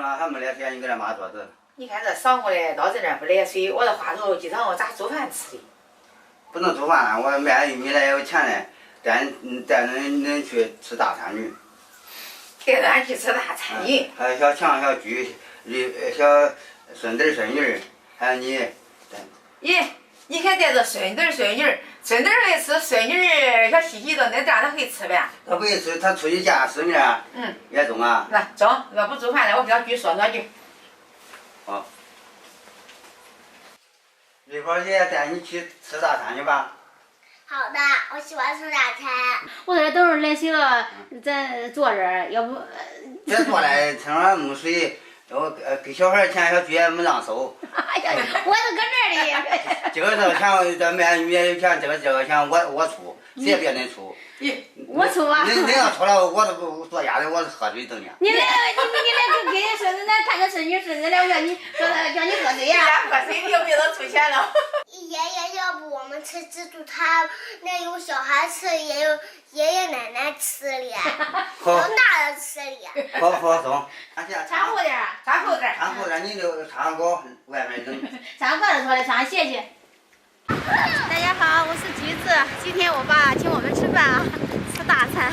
嘛，还没来水，你给他妈做子。你看这晌午的到这点不来水，我这话头今早我咋做饭吃的？不能做饭，我卖玉米来有钱嘞，带恁去吃大餐去。带咱去吃大餐去。还有小强、小菊、小孙子、孙女，还有你。咦，你看带着孙子、孙女来吃，孙女小西西的，那这样他会吃呗？他不会吃，他出去见世面。也中啊。那中，要不做饭了，我给小菊说句。好。一会儿爷带你去吃大餐去吧。好的，我喜欢吃大餐。我在这等着来水了，咱坐这儿，要不。别坐来，趁着没水，给小孩钱，小菊也没让收。哎呀，我是搁这儿的。这个钱，这卖玉米的钱，这个钱我出，谁也别恁出。我出啊！你要出了，我都不做鸭子，我喝水等你。你来给孙子，咱看着孙女孙子来，我叫你叫你喝水呀。喝水，你又别都出钱了。爷爷，要不我们吃自助餐，那有小孩吃，也有爷爷奶奶吃的，有大人吃的。好，走。穿厚点，穿厚点。穿厚点，你就穿个外面冷。穿裤子脱了，穿鞋去。大家好，我是橘子。今天我爸请我们吃饭啊，吃大餐。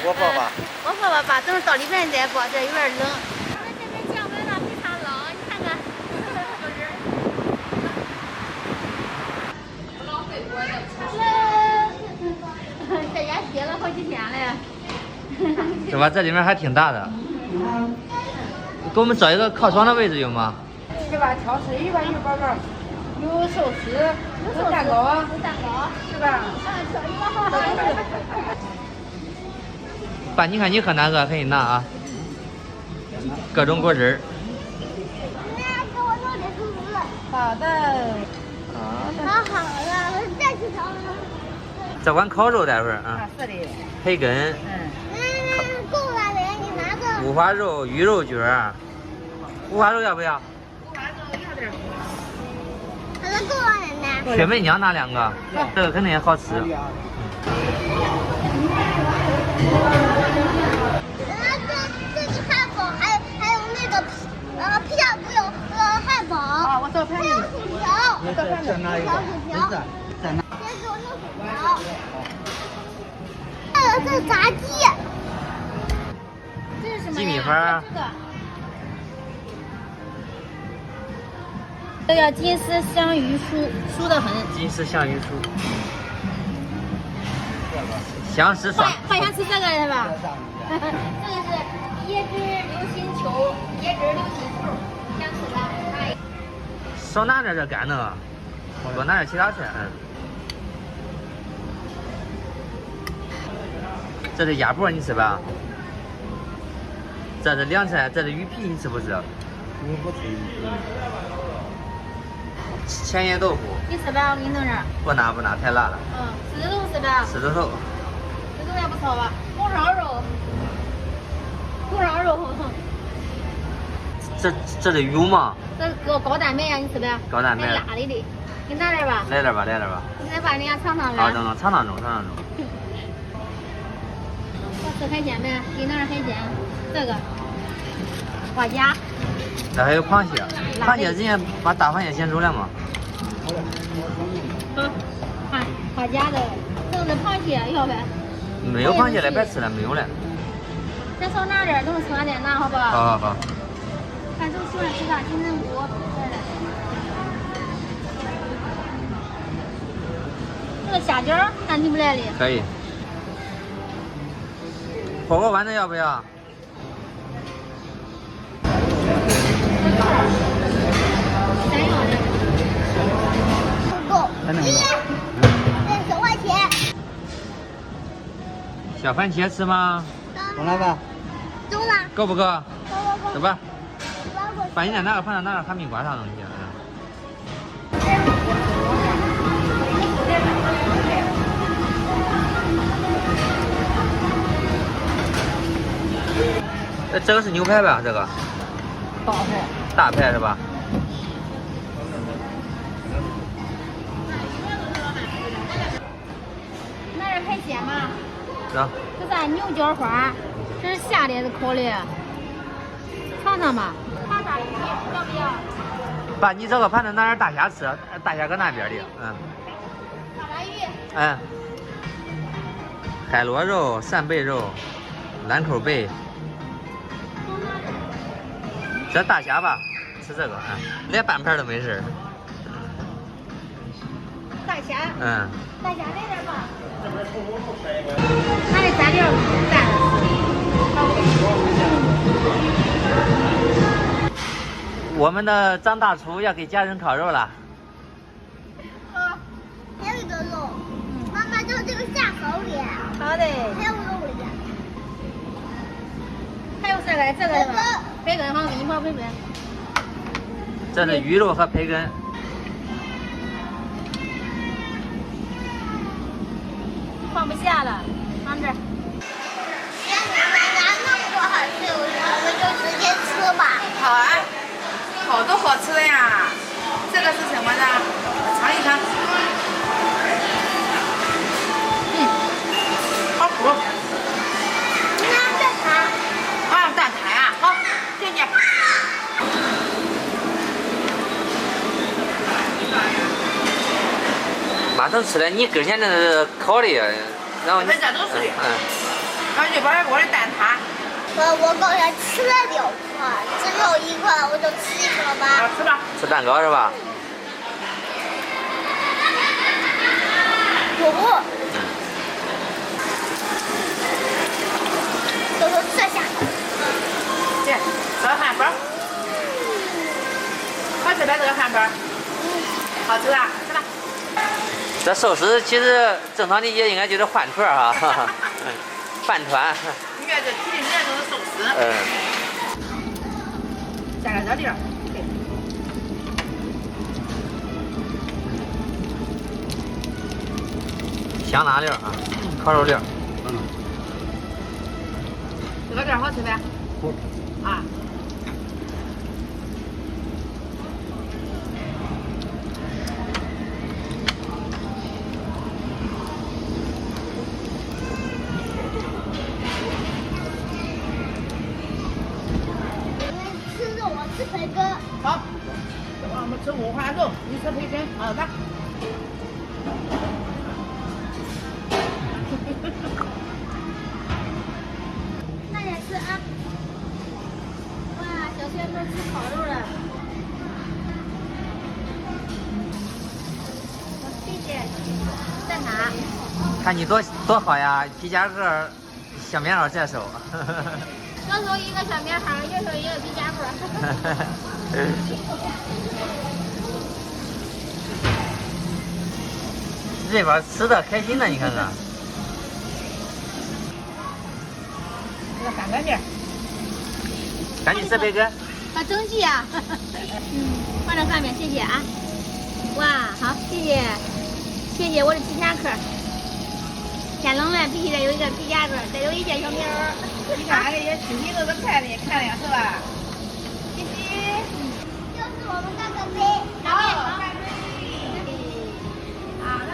我爸爸，等到里边再播，这有点冷。我们这边降温了，非常冷，你看看，有人。老会播的。在家歇了好几天了。是吧？这里面还挺大的。给我们找一个靠窗的位置有吗？是吧？挑水吧，有宝宝。有寿司，有蛋糕啊，是吧？爸，你看你喝哪个可以拿啊？各种果汁儿。好的。好了，再去找。这碗烤肉待会儿啊。是的。培根。够了没？你拿个。五花肉、鱼肉卷儿。五花肉要不要？五花肉要点。好了，够了，奶奶。雪媚娘拿2个，这个肯定也好吃。这是汉堡，还有那个披萨不有汉堡。啊，我倒盘子。还有薯条。我倒盘子。薯条。再给我弄薯条。还有这炸鸡。这是什么呀？鸡米花。这叫金丝香鱼酥，酥得很。金丝香鱼酥，香湿爽。还想吃这个是吧？这个是椰汁流心球，椰汁流心球，想吃吧？少拿点这干的，多拿点其他菜。这是鸭脖，你吃吧？这是凉菜，这是鱼皮，你吃不吃？我不吃。前叶豆腐。你吃吧，我给你弄点。不拿，太辣了。狮子头是吧？狮子头。狮子头也不错吧？红烧肉。这是油吗？这高蛋白呀，你吃呗？高蛋白。辣的，你拿点吧。来点吧。你再把人家尝尝呗。好，尝尝中。我吃海鲜呗，给你拿点海鲜。这个花甲。这还有螃蟹，人家把大螃蟹先煮了吗？花甲的，这是螃蟹要呗？没有螃蟹了，别吃了，没有了。再少拿点，等我吃完再拿，好不好？好。看都喜欢吃啥，金针菇。这个虾饺，看你不来的。可以。火锅丸子要不要？不够。爷爷，这9块钱。小番茄吃吗？中了吧？中了。够不够？够。走吧。把你再拿个盘子，拿点哈密瓜啥东西。这个是牛排吧？这个。大排是吧？拿点海鲜嘛。行。这啥牛角花？这是夏天的烤的。尝尝吧，尝尝鱼，要不要？爸，你找个盘子拿点大虾吃，大虾搁那边的，嗯。烤蓝鱼。嗯。海螺肉、扇贝肉、兰口贝。这大虾吧，吃这个啊，连半盘都没事。大虾。嗯。大虾来点吧。它的蘸料蘸的。我们的张大厨要给家人烤肉了。还有一个肉，妈妈就这个下口里。好的。还有肉里。还有这个是吧？培根好，给你包培根。这是鱼肉和培根。放不下了，放这儿。既然你们拿那么多好吃的，我们就直接吃吧。好啊，好多好吃的呀！这个是什么呢？我尝一尝。好苦。那蛋挞。啊，蛋挞呀，好，谢谢。马上吃了，你跟前那是烤的，然后你。这都是的。然后这边我的蛋挞。我刚才吃了2块，只有1块，我就吃1个吧。好吃吧。吃蛋糕是吧？都是这下。这汉堡。好吃吧这个汉堡？好吃啊，吃吧。这寿司其实正常理解应该就是饭团哈，饭团。你看这提的人家都是寿司。加个热粒儿。香辣粒儿啊，烤肉粒儿。这个粒儿好吃呗？啊。吃肉，我吃培根。好，我们吃五花肉，你吃培根，好吧？慢点吃啊！哇，小轩都吃烤肉了。谢谢。蛋挞。看你多好呀，皮夹克、小棉袄这手。左手一个小棉袄，右手一个皮夹克。这边吃的开心呢，你看看。这个三个面。赶紧吃培根。好争气啊！放这上面，谢谢啊！哇，好，谢谢，谢谢我的皮夹克。天冷了，必须得有一个皮夹克，再有一件小棉袄。你看这些亲戚都是看的是吧？谢谢。就是我们那个杯。好，好了。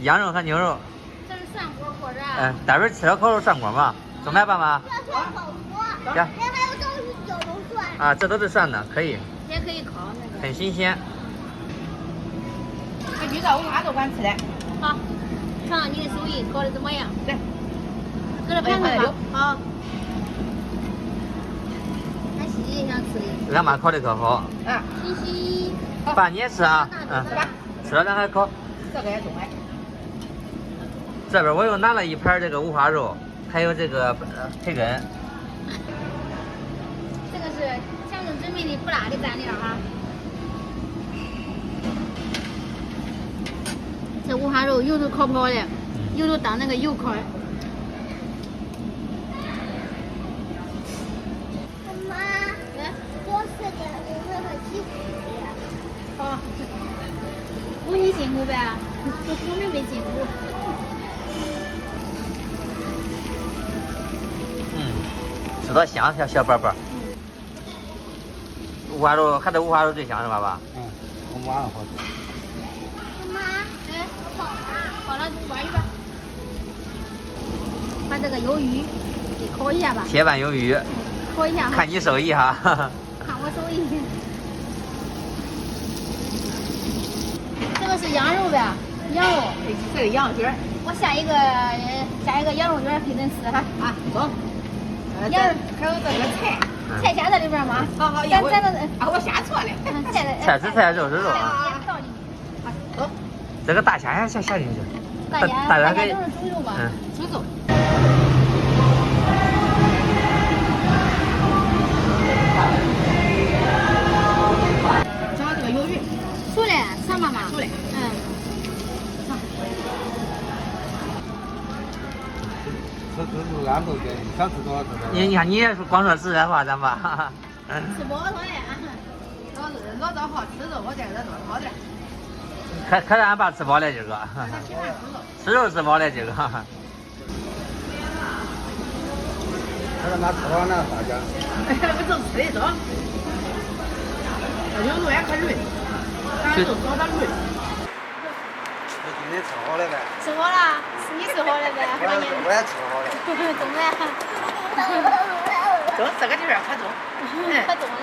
羊肉和牛肉。这是涮锅或者。待会儿吃了烤肉涮锅嘛，怎么样，爸妈？要涮火锅。呀。还有都是九龙涮。啊，这都是涮的，可以。也可以烤那个。很新鲜。这鱼到五花肉管吃的。好，尝尝你的手艺，烤的怎么样？对。搁这盘子吧。好。俺西西也想吃的。俺妈烤的可好。啊。西西。爸你也吃啊？吃吧。吃了咱还烤。这个也中哎。这边我又拿了一盘这个五花肉，还有这个培根。这个是强中之美的不辣的蘸料哈。这五花肉油都烤泡的，油都当那个油烤。妈，多吃点，我会很辛苦的。好。我也辛苦呗，我们没辛苦。吃到香，小宝宝。五花肉还得五花肉最香是吧，爸？五花肉好吃。妈，好了，抓鱼吧。把这个鱿鱼给烤一下吧。铁板鱿鱼，烤一下哈。看你手艺哈。看我手艺。这个是羊肉呗，羊肉，这个羊肉卷儿我下一个羊肉卷给恁吃哈。啊，走。羊肉还有这个菜，菜下在里边吗？好好，咱我瞎错了。菜是菜，肉是肉啊。倒进去。走。这个大虾下进去。大家都是猪肉吧？猪肉。找这个鱿鱼。出来，上妈妈。出来。吃安头的，想吃多少吃多少。你看你也是光说自然话，咱吧。吃饱了呀。老早好吃肉，我这个人好点。可让俺爸吃饱了今儿个。吃肉吃饱了今儿个。他他妈吃饱了大家。不就吃一种。有肉也可嫩，咱就找点嫩。我今天吃好了呗。吃好了，是你吃好了呗？我也吃好了。中了。中这个地方可中。可中了。